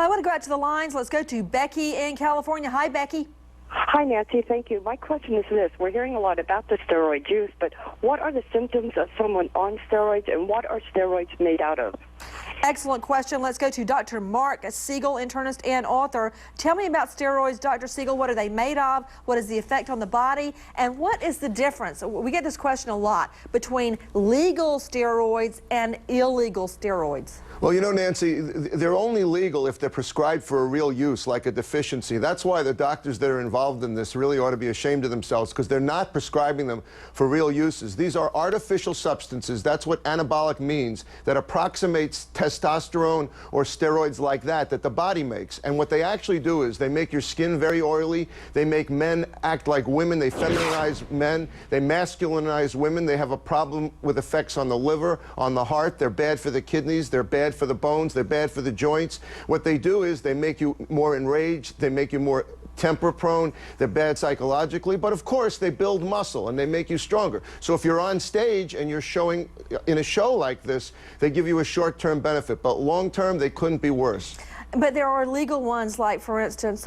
I want to go out to the lines. Let's go to Becky in California. Hi, Becky. Hi, Nancy. Thank you. My question is this. We're hearing a lot about the steroid use, but what are the symptoms of someone on steroids, and what are steroids made out of? Excellent question. Let's go to Dr. Mark Siegel, internist and author. Tell me about steroids, Dr. Siegel. What are they made of? What is the effect on the body? And what is the difference? We get this question a lot between legal steroids and illegal steroids. Well, you know, Nancy, they're only legal if they're prescribed for a real use, like a deficiency. That's why the doctors that are involved in this really ought to be ashamed of themselves, because they're not prescribing them for real uses. These are artificial substances. That's what anabolic means, that approximates testosterone or steroids like that the body makes. And what they actually do is they make your skin very oily. They make men act like women. They feminize men. They masculinize women. They have a problem with effects on the liver, on the heart. They're bad for the kidneys. They're bad for the bones. They're bad for the joints. What they do is they make you more enraged. They make you more temper prone. They're bad psychologically, but of course they build muscle and they make you stronger. So if you're on stage and you're showing in a show like this, they give you a short-term benefit, but long-term they couldn't be worse. But there are legal ones, like for instance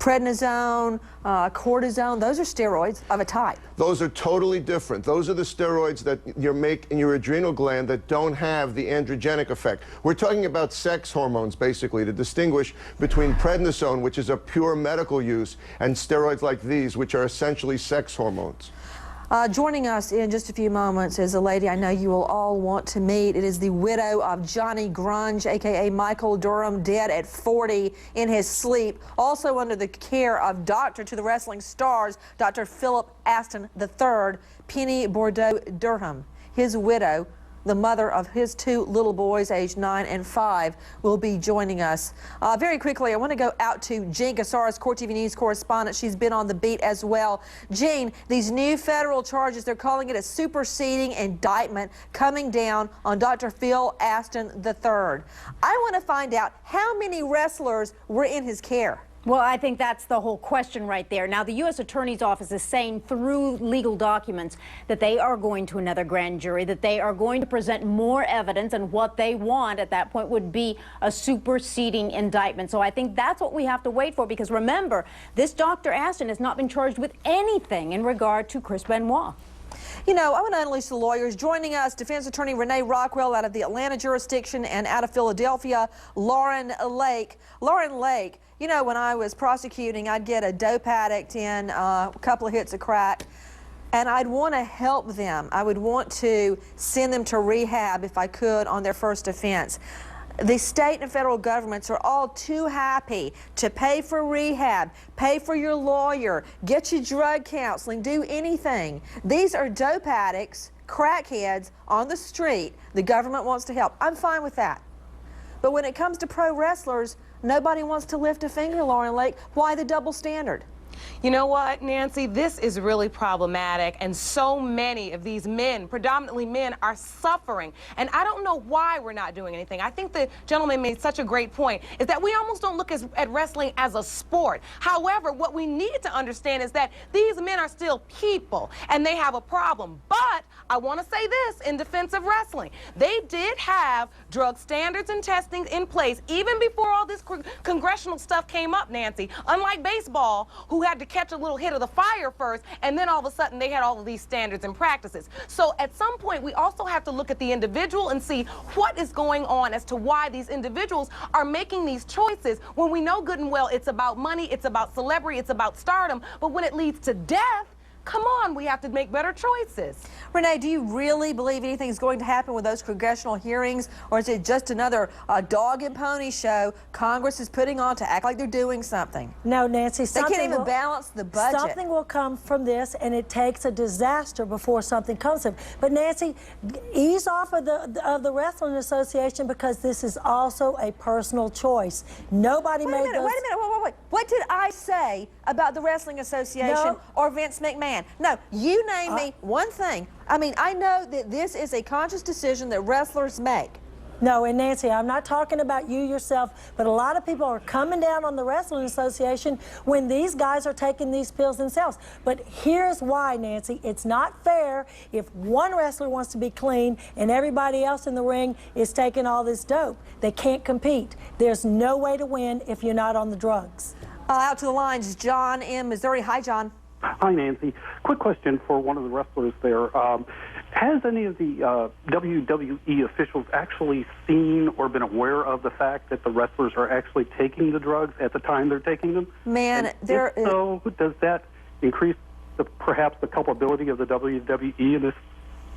prednisone, cortisone. Those are steroids of a type. Those are totally different. Those are the steroids that you make in your adrenal gland that don't have the androgenic effect. We're talking about sex hormones, basically, to distinguish between prednisone, which is a pure medical use, and steroids like these, which are essentially sex hormones. Joining us in just a few moments is a lady I know you will all want to meet. It is the widow of Johnny Grunge, a.k.a. Michael Durham, dead at 40 in his sleep, also under the care of doctor to the wrestling stars, Dr. Philip Aston III, Penny Bordeaux Durham. His widow, the mother of his two little boys, aged 9 and 5, will be joining us. Very quickly, I want to go out to Jean Casares, Court TV News correspondent. She's been on the beat as well. Jean, these new federal charges, they're calling it a superseding indictment coming down on Dr. Phil Aston III. I want to find out how many wrestlers were in his care. Well, I think that's the whole question right there. Now, the U.S. Attorney's Office is saying through legal documents that they are going to another grand jury, that they are going to present more evidence, and what they want at that point would be a superseding indictment. So I think that's what we have to wait for, because remember, this Dr. Aston has not been charged with anything in regard to Chris Benoit. You know, I want to unleash the lawyers. Joining us, defense attorney Renee Rockwell out of the Atlanta jurisdiction, and out of Philadelphia, Lauren Lake. Lauren Lake, you know, when I was prosecuting, I'd get a dope addict in, a couple of hits of crack, and I'd want to help them. I would want to send them to rehab if I could on their first offense. The state and federal governments are all too happy to pay for rehab, pay for your lawyer, get you drug counseling, do anything. These are dope addicts, crackheads on the street. The government wants to help. I'm fine with that. But when it comes to pro wrestlers, nobody wants to lift a finger, Lauren Lake. Why the double standard? You know what, Nancy, this is really problematic, and so many of these men, predominantly men, are suffering. And I don't know why we're not doing anything. I think the gentleman made such a great point, is that we almost don't look at wrestling as a sport. However, what we need to understand is that these men are still people, and they have a problem. But I want to say this in defense of wrestling. They did have drug standards and testing in place even before all this congressional stuff came up, Nancy. Unlike baseball, who had to catch a little hit of the fire first, and then all of a sudden they had all of these standards and practices. So at some point we also have to look at the individual and see what is going on as to why these individuals are making these choices, when we know good and well it's about money, it's about celebrity, it's about stardom, but when it leads to death, come on, we have to make better choices. Renee, do you really believe anything is going to happen with those congressional hearings, or is it just another dog and pony show Congress is putting on to act like they're doing something? No, Nancy, they can't even balance the budget. Something will come from this, and it takes a disaster before something comes of it. But Nancy, ease off of the Wrestling Association, because this is also a personal choice. Nobody made those... Wait a minute. What did I say about the Wrestling Association or Vince McMahon? No, you name me one thing. I mean, I know that this is a conscious decision that wrestlers make. No, and Nancy, I'm not talking about you yourself, but a lot of people are coming down on the Wrestling Association when these guys are taking these pills themselves. But here's why, Nancy. It's not fair if one wrestler wants to be clean and everybody else in the ring is taking all this dope. They can't compete. There's no way to win if you're not on the drugs. Out to the lines, John in Missouri. Hi, John. Hi, Nancy. Quick question for one of the wrestlers there. Has any of the WWE officials actually seen or been aware of the fact that the wrestlers are actually taking the drugs at the time they're taking them? Man, if so, does that increase perhaps the culpability of the WWE in this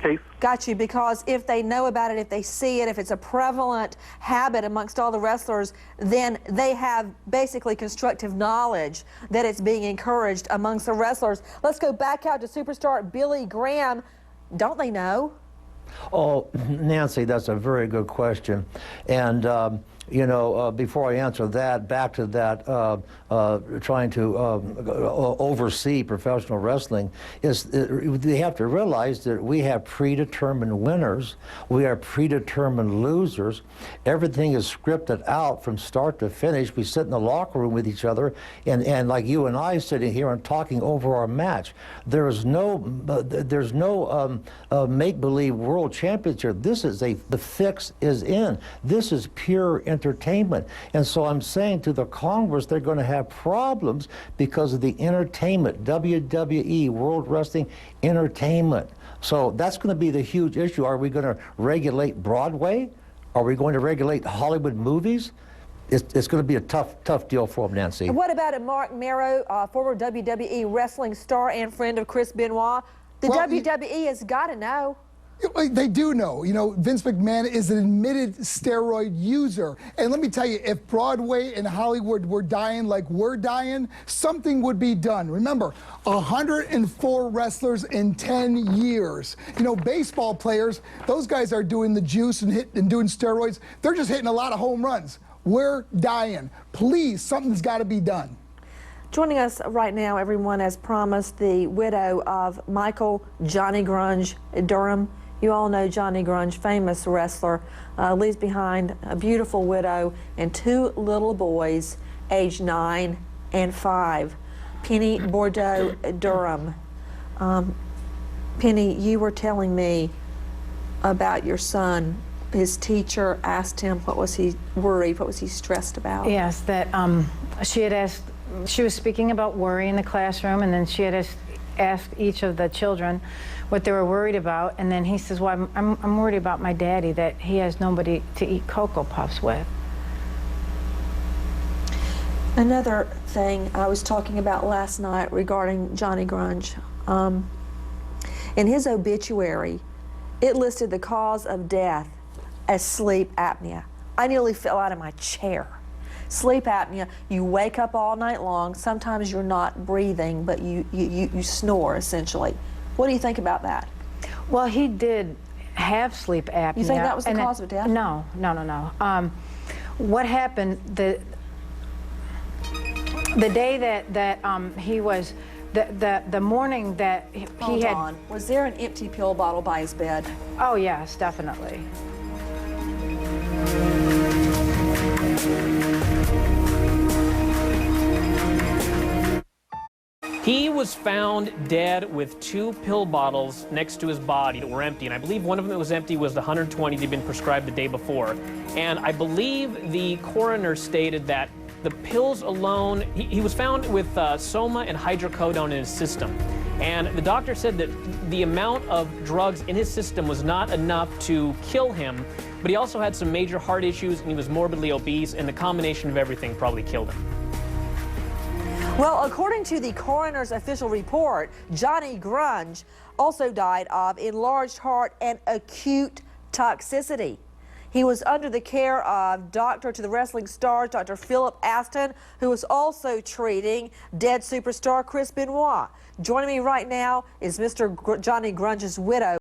case? Got you, because if they know about it, if they see it, if it's a prevalent habit amongst all the wrestlers, then they have basically constructive knowledge that it's being encouraged amongst the wrestlers. Let's go back out to superstar Billy Graham. Don't they know? Oh, Nancy, that's a very good question. And, you know, before I answer that, back to that, trying to oversee professional wrestling, they have to realize that we have predetermined winners, we have predetermined losers. Everything is scripted out from start to finish. We sit in the locker room with each other, and like you and I sitting here and talking over our match. There's no make-believe world championship. This is the fix is in. This is pure entertainment. And so I'm saying to the Congress, they're going to have problems because of the entertainment, WWE, World Wrestling Entertainment. So that's going to be the huge issue. Are we going to regulate Broadway? Are we going to regulate Hollywood movies? It's going to be a tough deal for them, Nancy. And what about Mark Marrow, former WWE wrestling star and friend of Chris Benoit? The WWE has got to know. They do know. You know, Vince McMahon is an admitted steroid user. And let me tell you, if Broadway and Hollywood were dying like we're dying, something would be done. Remember, 104 wrestlers in 10 years. You know, baseball players, those guys are doing the juice and doing steroids. They're just hitting a lot of home runs. We're dying. Please, something's got to be done. Joining us right now, everyone, as promised, the widow of Michael Johnny Grunge Durham. You all know Johnny Grunge, famous wrestler, leaves behind a beautiful widow and two little boys, aged 9 and 5. Penny Bordeaux Durham. Penny, you were telling me about your son. His teacher asked him, what was he worried, what was he stressed about? Yes, that she had asked, she was speaking about worry in the classroom, and then she had asked each of the children what they were worried about, and then he says, well, I'm worried about my daddy, that he has nobody to eat Cocoa Puffs with. Another thing I was talking about last night regarding Johnny Grunge, in his obituary, it listed the cause of death as sleep apnea. I nearly fell out of my chair. Sleep apnea, you wake up all night long, sometimes you're not breathing, but you snore, essentially. What do you think about that? Well, he did have sleep apnea. You think that was the cause of death? No. What happened, the day that he was, the morning that he Hold had... on. Was there an empty pill bottle by his bed? Oh, yes, definitely. He was found dead with 2 pill bottles next to his body that were empty, and I believe one of them that was empty was the 120 that had been prescribed the day before. And I believe the coroner stated that the pills alone, he was found with soma and hydrocodone in his system. And the doctor said that the amount of drugs in his system was not enough to kill him, but he also had some major heart issues, and he was morbidly obese, and the combination of everything probably killed him. Well, according to the coroner's official report, Johnny Grunge also died of enlarged heart and acute toxicity. He was under the care of doctor to the wrestling stars, Dr. Philip Aston, who was also treating dead superstar Chris Benoit. Joining me right now is Mr. Johnny Grunge's widow.